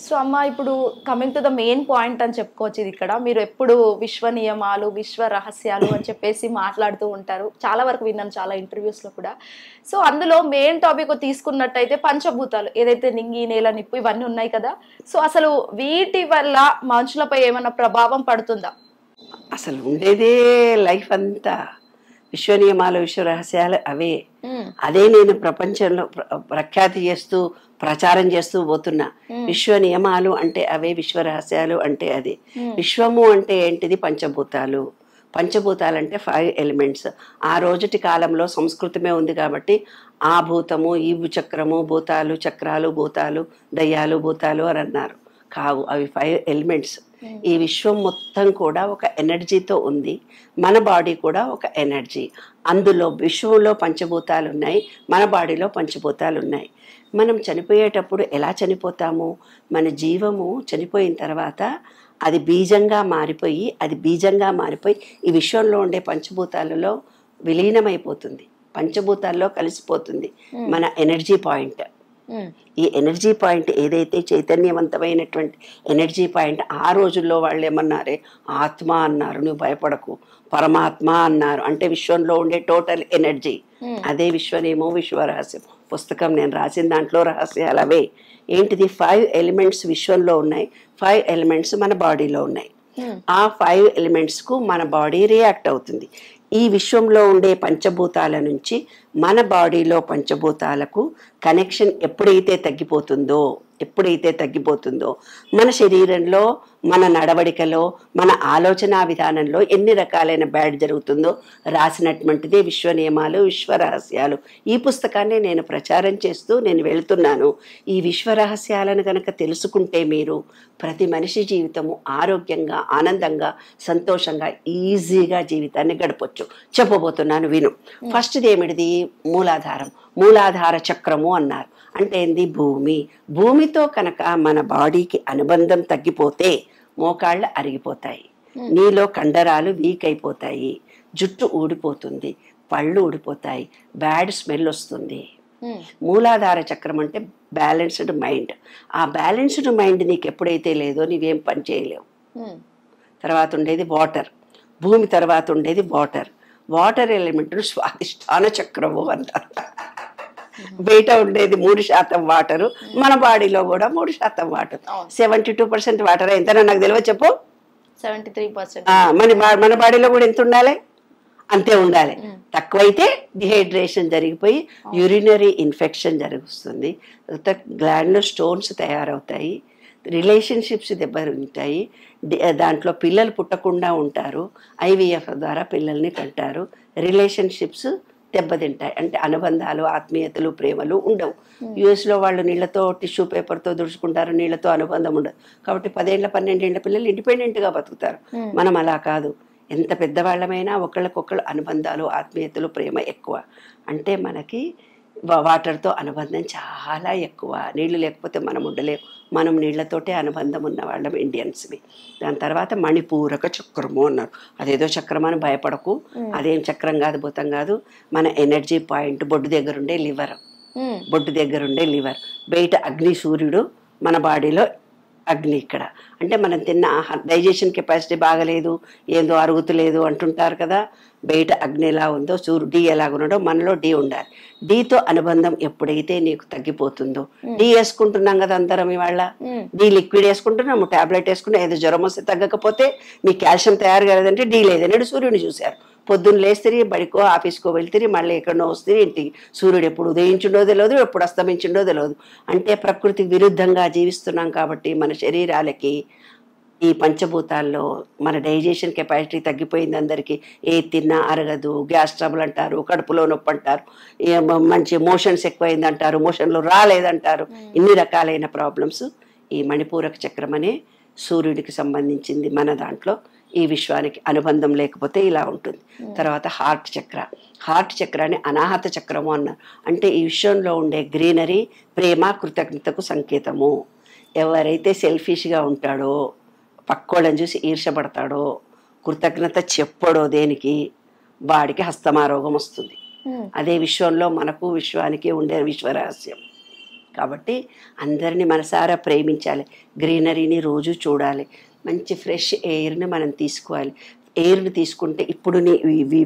So అమ్మ ఇప్పుడు coming to the main point అని చెప్పుకోవచ్చు ఇది ఇక్కడ. మీరు ఎప్పుడు విశ్వ నియమాలు, విశ్వ రహస్యాలు అని చెప్పేసి మాట్లాడుతూ ఉంటారు. చాలా వరకు విన్నాను చాలా ఇంటర్వ్యూస్‌లో కూడా. సో అందులో మెయిన్ టాపిక్ తీసుకున్నట్టయితే పంచభూతాలు ఏదైతే నింగి, నేల, నిప్పు ఇవన్నీ ఉన్నాయి కదా! సో అసలు వీటి వల్ల మనుషులపై ఏమన్నా ప్రభావం పడుతుందా? అసలు ఉండేదే లైఫ్ అంతా విశ్వ నియమాలు, విశ్వ రహస్యాలు అవే. అదే నేను ప్రపంచంలో ప్రఖ్యాతి చేస్తూ ప్రచారం చేస్తూ పోతున్నా. విశ్వ నియమాలు అంటే అవే, విశ్వ రహస్యాలు అంటే అది. విశ్వము అంటే ఏంటిది? పంచభూతాలు. పంచభూతాలు అంటే 5 ఎలిమెంట్స్. ఆ రోజుటి కాలంలో సంస్కృతమే ఉంది కాబట్టి ఆ భూతము, ఈ చక్రము, భూతాలు, చక్రాలు, భూతాలు, దయ్యాలు, భూతాలు అని అన్నారు. కావు, అవి 5 ఎలిమెంట్స్. ఈ విశ్వం మొత్తం కూడా ఒక ఎనర్జీతో ఉంది. మన బాడీ కూడా ఒక ఎనర్జీ. అందులో విశ్వంలో పంచభూతాలు ఉన్నాయి, మన బాడీలో పంచభూతాలు ఉన్నాయి. మనం చనిపోయేటప్పుడు ఎలా చనిపోతాము? మన జీవము చనిపోయిన తర్వాత అది బీజంగా మారిపోయి ఈ విశ్వంలో ఉండే పంచభూతాలలో విలీనమైపోతుంది, పంచభూతాల్లో కలిసిపోతుంది మన ఎనర్జీ పాయింట్. ఈ ఎనర్జీ పాయింట్ ఏదైతే చైతన్యవంతమైనటువంటి ఎనర్జీ పాయింట్, ఆ రోజుల్లో వాళ్ళు ఏమన్నారే? ఆత్మ అన్నారు. నువ్వు భయపడకు, పరమాత్మ అన్నారు. అంటే విశ్వంలో ఉండే టోటల్ ఎనర్జీ. అదే విశ్వనేమో విశ్వ రహస్యం పుస్తకం నేను రాసిన దాంట్లో రహస్యాలు అవే. ఏంటిది? 5 ఎలిమెంట్స్ విశ్వంలో ఉన్నాయి, 5 ఎలిమెంట్స్ మన బాడీలో ఉన్నాయి. ఆ 5 ఎలిమెంట్స్కు మన బాడీ రియాక్ట్ అవుతుంది. ఈ విశ్వంలో ఉండే పంచభూతాల నుంచి మన బాడీలో పంచభూతాలకు కనెక్షన్ ఎప్పుడైతే తగ్గిపోతుందో మన శరీరంలో, మన నడవడికలో, మన ఆలోచన విధానంలో ఎన్ని రకాలైన బ్యాడ్ జరుగుతుందో రాసినటువంటిదే విశ్వ నియమాలు, విశ్వ రహస్యాలు. ఈ పుస్తకాన్ని నేను ప్రచారం చేస్తూ నేను వెళ్తున్నాను. ఈ విశ్వ రహస్యాలను కనుక తెలుసుకుంటే మీరు ప్రతి మనిషి జీవితము ఆరోగ్యంగా, ఆనందంగా, సంతోషంగా, ఈజీగా జీవితాన్ని గడపొచ్చు. చెప్పబోతున్నాను, విను. ఫస్ట్ది ఏమిటిది? మూలాధార చక్రము అన్నారు. అంటే ఏంది? భూమితో కనుక మన బాడీకి అనుబంధం తగ్గిపోతే మోకాళ్ళు అరిగిపోతాయి, నీలో కండరాలు వీక్ అయిపోతాయి, జుట్టు ఊడిపోతుంది, పళ్ళు ఊడిపోతాయి, బ్యాడ్ స్మెల్ వస్తుంది. మూలాధార చక్రం అంటే బ్యాలెన్స్డ్ మైండ్. ఆ బ్యాలెన్స్డ్ మైండ్ నీకు ఎప్పుడైతే లేదో నీవేం పని చేయలేవు. తర్వాత ఉండేది వాటర్. భూమి తర్వాత ఉండేది వాటర్ ఎలిమెంట్ను స్వాదిష్టాన చక్రము అంటారు. బయట ఉండేది 3% వాటరు, మన బాడీలో కూడా 3% వాటర్. 72% వాటర్. ఎంతనా నాకు తెలియదు, చెప్పు. 73%. మన బాడీలో కూడా ఎంత ఉండాలి? అంతే ఉండాలి. తక్కువైతే డిహైడ్రేషన్ జరిగిపోయి యూరినరీ ఇన్ఫెక్షన్ జరుగుతుంది. గ్లాండ్లో స్టోన్స్ తయారవుతాయి, రిలేషన్షిప్స్ దెబ్బతింటాయి, దాంట్లో పిల్లలు పుట్టకుండా ఉంటారు, IVF ద్వారా పిల్లల్ని కంటారు, రిలేషన్షిప్స్ దెబ్బతింటాయి. అంటే అనుబంధాలు, ఆత్మీయతలు, ప్రేమలు ఉండవు. యుఎస్లో వాళ్ళు నీళ్లతో, టిష్యూ పేపర్తో దుడుచుకుంటారు, నీళ్లతో అనుబంధం ఉండదు. కాబట్టి 10 ఏళ్ళ 12 ఏళ్ళ పిల్లలు ఇండిపెండెంట్గా బతుకుతారు. మనం అలా కాదు. ఎంత పెద్దవాళ్ళమైనా ఒకళ్ళకొకళ్ళు అనుబంధాలు, ఆత్మీయతలు, ప్రేమ ఎక్కువ. అంటే మనకి వాటర్తో అనుబంధం చాలా ఎక్కువ. నీళ్లు లేకపోతే మనం ఉండలేము. మనం నీళ్లతోటే అనుబంధం ఉన్న వాళ్ళం ఇండియన్స్వి. దాని తర్వాత మణిపూరక చక్రము అన్నారు. అదేదో చక్రం అని భయపడకు, అదేం చక్రం కాదు, భూతం కాదు. మన ఎనర్జీ పాయింట్ బొడ్డు దగ్గరుండే లివర్. బయట అగ్ని సూర్యుడు, మన బాడీలో అగ్ని ఇక్కడ. అంటే మనం తిన్న ఆహారం డైజెషన్ కెపాసిటీ బాగలేదు, ఏందో అరుగుతలేదు అంటుంటారు కదా. బయట అగ్ని ఎలా ఉందో, సూర్యుడు డి ఎలాగున్నాడో మనలో డి ఉండాలి. డితో అనుబంధం ఎప్పుడైతే నీకు తగ్గిపోతుందో, డి వేసుకుంటున్నాం కదా అందరం ఇవాళ, డి లిక్విడ్ వేసుకుంటున్నాము, టాబ్లెట్ వేసుకుంటాం. ఏదో జ్వరం వస్తే తగ్గకపోతే మీ కాల్షియం తయారు కాలేదంటే డి లేదన్నాడు. సూర్యుడిని చూశారు, పొద్దున్న లేస్తే బడికో ఆఫీస్కో వెళ్తే మళ్ళీ ఎక్కడో వస్తే ఇంటికి. సూర్యుడు ఎప్పుడు ఉదయించిండో తెలియదు, ఎప్పుడు అస్తమించిండో తెలియదు. అంటే ప్రకృతికి విరుద్ధంగా జీవిస్తున్నాం కాబట్టి మన శరీరాలకి ఈ పంచభూతాల్లో మన డైజెషన్ కెపాసిటీ తగ్గిపోయింది అందరికీ. ఏది తిన్నా అరగదు, గ్యాస్ ట్రబుల్ అంటారు, కడుపులో నొప్పి అంటారు, మంచి మోషన్స్ ఎక్కువైంది అంటారు, మోషన్లు రాలేదంటారు. ఇన్ని రకాలైన ప్రాబ్లమ్స్ ఈ మణిపూరక చక్రం అనే సూర్యుడికి సంబంధించింది. మన దాంట్లో ఈ విశ్వానికి అనుబంధం లేకపోతే ఇలా ఉంటుంది. తర్వాత హార్ట్ చక్రాన్ని అనాహత చక్రము అన్నారు. అంటే ఈ విశ్వంలో ఉండే గ్రీనరీ, ప్రేమ, కృతజ్ఞతకు సంకేతము. ఎవరైతే సెల్ఫిష్గా ఉంటాడో, పక్కోళ్ళని చూసి ఈర్షపడతాడో, కృతజ్ఞత చెప్పడో దేనికి, వాడికి హస్తమారోగం వస్తుంది. అదే విశ్వంలో మనకు విశ్వానికి ఉండే విశ్వరహస్యం. కాబట్టి అందరినీ మనసారా ప్రేమించాలి, గ్రీనరీని రోజు చూడాలి, మంచి ఫ్రెష్ ఎయిర్ని మనం తీసుకోవాలి. ఎయిర్ని తీసుకుంటే ఇప్పుడు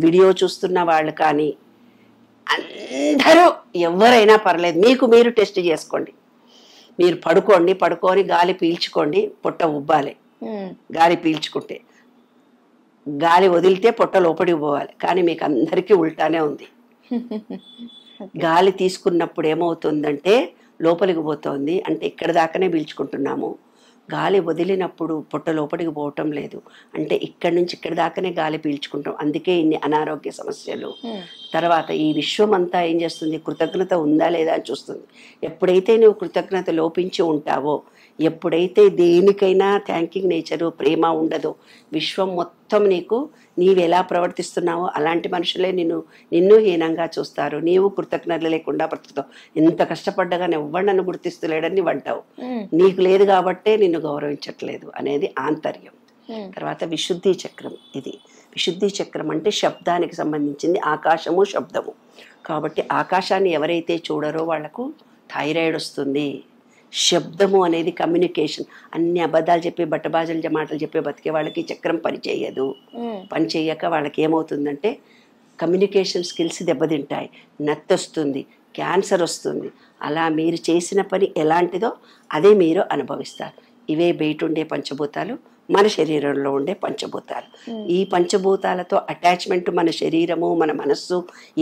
వీడియో చూస్తున్న వాళ్ళు కానీ అందరూ ఎవరైనా పర్లేదు, మీకు మీరు టెస్ట్ చేసుకోండి. మీరు పడుకొని గాలి పీల్చుకోండి, పొట్ట ఉబ్బాలి. గాలి పీల్చుకుంటే, గాలి వదిలితే పొట్ట లోపలికి పోవాలి. కానీ మీకు అందరికీ ఉల్టానే ఉంది. గాలి తీసుకున్నప్పుడు ఏమవుతుందంటే లోపలికి పోతుంది, అంటే ఇక్కడ దాకానే పీల్చుకుంటున్నాము. గాలి వదిలినప్పుడు పొట్ట లోపలికి పోవటం లేదు, అంటే ఇక్కడి నుంచి ఇక్కడ దాకానే గాలి పీల్చుకుంటాం. అందుకే ఇన్ని అనారోగ్య సమస్యలు. తర్వాత ఈ విశ్వం అంతా ఏం చేస్తుంది, కృతజ్ఞత ఉందా లేదా అని చూస్తుంది. ఎప్పుడైతే నువ్వు కృతజ్ఞత లోపించి ఉంటావో, ఎప్పుడైతే దేనికైనా థ్యాంకింగ్ నేచరు, ప్రేమ ఉండదో, విశ్వం మొత్తం నీవు ఎలా ప్రవర్తిస్తున్నావో అలాంటి మనుషులే నిన్ను హీనంగా చూస్తారు. నీవు కృతజ్ఞత లేకుండా బ్రతుకుతావు. ఎంత కష్టపడ్డగా ఎవ్వరు నన్ను గుర్తిస్తలేడని అంటావు. నీకు లేదు కాబట్టే నిన్ను గౌరవించట్లేదు అనేది ఆంతర్యం. తర్వాత విశుద్ధి చక్రం. ఇది విశుద్ధి చక్రం అంటే శబ్దానికి సంబంధించింది, ఆకాశము శబ్దము. కాబట్టి ఆకాశాన్ని ఎవరైతే చూడరో వాళ్లకు థైరాయిడ్ వస్తుంది. శబ్దము అనేది కమ్యూనికేషన్. అన్ని అబద్ధాలు చెప్పి బట్టబాజలు మాటలు చెప్పే బతికే వాళ్ళకి చక్రం పనిచేయదు. పనిచేయక వాళ్ళకి ఏమవుతుందంటే కమ్యూనికేషన్ స్కిల్స్ దెబ్బతింటాయి, నత్తి వస్తుంది, క్యాన్సర్ వస్తుంది. అలా మీరు చేసిన పని ఎలాంటిదో అదే మీరు అనుభవిస్తారు. ఇవే బయట ఉండే పంచభూతాలు, మన శరీరంలో ఉండే పంచభూతాలు. ఈ పంచభూతాలతో అటాచ్మెంట్ మన శరీరము, మన మనస్సు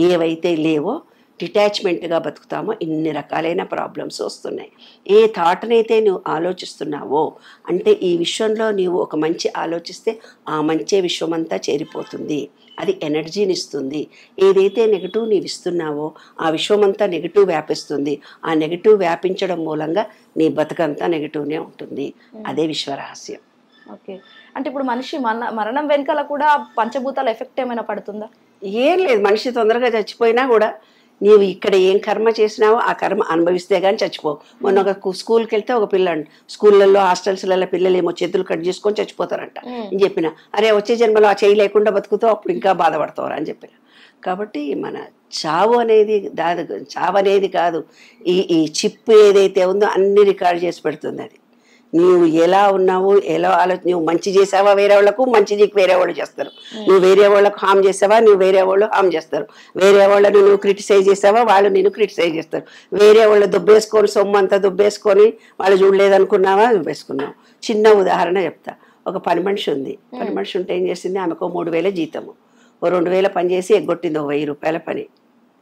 ఏవైతే లేవో డిటాచ్మెంట్గా బతుకుతామో ఇన్ని రకాలైన ప్రాబ్లమ్స్ వస్తున్నాయి. ఏ థాట్నైతే నువ్వు ఆలోచిస్తున్నావో, అంటే ఈ విశ్వంలో నీవు ఒక మంచి ఆలోచిస్తే ఆ మంచి విశ్వమంతా చేరిపోతుంది. అది ఎనర్జీని ఇస్తుంది. ఏదైతే నెగిటివ్ నీవు ఇస్తున్నావో ఆ విశ్వమంతా నెగిటివ్ వ్యాపిస్తుంది. ఆ నెగిటివ్ వ్యాపించడం మూలంగా నీ బతుకంతా నెగిటివ్నే ఉంటుంది. అదే విశ్వరహస్యం. ఓకే, అంటే ఇప్పుడు మనిషి మరణం వెనకాల కూడా పంచభూతాల ఎఫెక్ట్ ఏమైనా పడుతుందా? ఏం లేదు, మనిషి తొందరగా చచ్చిపోయినా కూడా నీవు ఇక్కడ ఏం కర్మ చేసినావో ఆ కర్మ అనుభవిస్తే కానీ చచ్చిపోవు. మొన్న ఒక స్కూల్కి వెళ్తే ఒక పిల్లండి, స్కూళ్ళల్లో హాస్టల్స్లలో పిల్లలు ఏమో చేతులు కట్ చేసుకొని చచ్చిపోతారంట. నేను చెప్పిన, అరే వచ్చే జన్మలో ఆ చేయి లేకుండా బతుకుతావు, అప్పుడు ఇంకా బాధపడతావు అని చెప్పిన. కాబట్టి మన చావు అనేది కాదు, ఈ చిప్ ఏదైతే ఉందో అన్ని రికార్డ్ చేసి పెడుతుంది. అది నీవు ఎలా ఉన్నావు, ఎలా నువ్వు మంచి చేసావా వేరే వాళ్ళకు, మంచి నీకు వేరే వాళ్ళు చేస్తారు. నువ్వు వేరే వాళ్ళకు హామ్ చేసావా, నువ్వు వేరే వాళ్ళు హామ్ చేస్తారు. వేరే వాళ్ళని నువ్వు క్రిటిసైజ్ చేసావా, వాళ్ళు నేను క్రిటిసైజ్ చేస్తారు. వేరే వాళ్ళు దుబ్బేసుకొని సొమ్ము అంతా దుబ్బేసుకొని వాళ్ళు చూడలేదనుకున్నావా, దుబ్బేసుకున్నావు. చిన్న ఉదాహరణ చెప్తా. ఒక పని మనిషి ఉంది. పని మనిషి ఉంటే ఏం చేసింది, ఆమెకు 3,000 జీతము. 2,000 పని చేసి ఎగ్గొట్టింది. 1,000 రూపాయల పని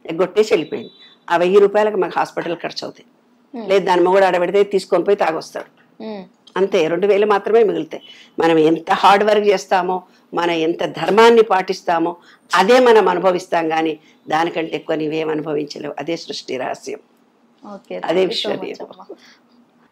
ఎగ్గొట్టేసి వెళ్ళిపోయింది. ఆ 1,000 రూపాయలకు మాకు హాస్పిటల్ ఖర్చు అవుతాయి. లేదు దాని మొగుడు ఆడబెడితే తీసుకొని పోయి తాగొస్తాడు. అంతే, 2,000 మాత్రమే మిగులుతాయి. మనం ఎంత హార్డ్ వర్క్ చేస్తామో, మనం ఎంత ధర్మాన్ని పాటిస్తామో అదే మనం అనుభవిస్తాం. కానీ దానికంటే ఎక్కువ నీవేం అనుభవించలేవు. అదే సృష్టి రహస్యం, అదే విశ్వనీయం.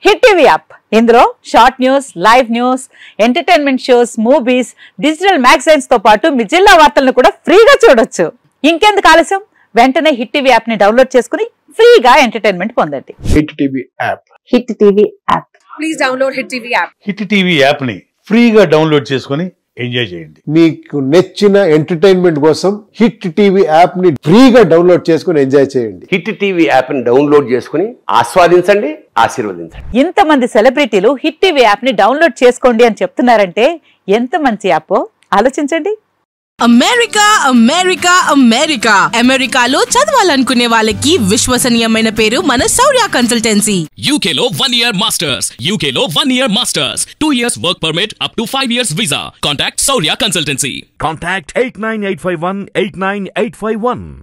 హిట్ టీవీ యాప్, ఇందులో short news, live news, entertainment shows, movies, digital magazines తో పాటు మీ జిల్లా వార్తలను కూడా ఫ్రీగా చూడొచ్చు. ఇంకెందుకు ఆలస్యం, వెంటనే హిట్ టీవీ యాప్ ని డౌన్లోడ్ చేసుకుని ఫ్రీగా ఎంటర్టైన్మెంట్ పొందండి. Hit TV app, hit TV app, please download hit TV app. Hit TV app ని ఫ్రీగా డౌన్లోడ్ చేసుకుని ఎంజాయ్ చేయండి. మీకు నచ్చిన ఎంటర్టైన్మెంట్ కోసం హిట్ టీవీ యాప్ ని ఫ్రీగా డౌన్లోడ్ చేసుకుని ఎంజాయ్ చేయండి. హిట్ టీవీ యాప్ ని డౌన్లోడ్ చేసుకుని ఆస్వాదించండి, ఆశీర్వదించండి. ఇంతమంది సెలబ్రిటీలు హిట్ టీవీ యాప్ ని డౌన్లోడ్ చేసుకోండి అని చెప్తున్నారంటే ఎంత మంచి యాప్ ఆలోచించండి. అమెరికా అమెరికా అమెరికా అమెరికాలో చదవాలనుకునే వాళ్ళకి విశ్వసనీయమైన పేరు మన శౌర్య కన్సల్టెన్సీ. UK లో 1 year masters, UK లో 1 year masters, 2 years work permit up to 5 years visa. Contact Saurya Consultancy. Contact 89851 89851.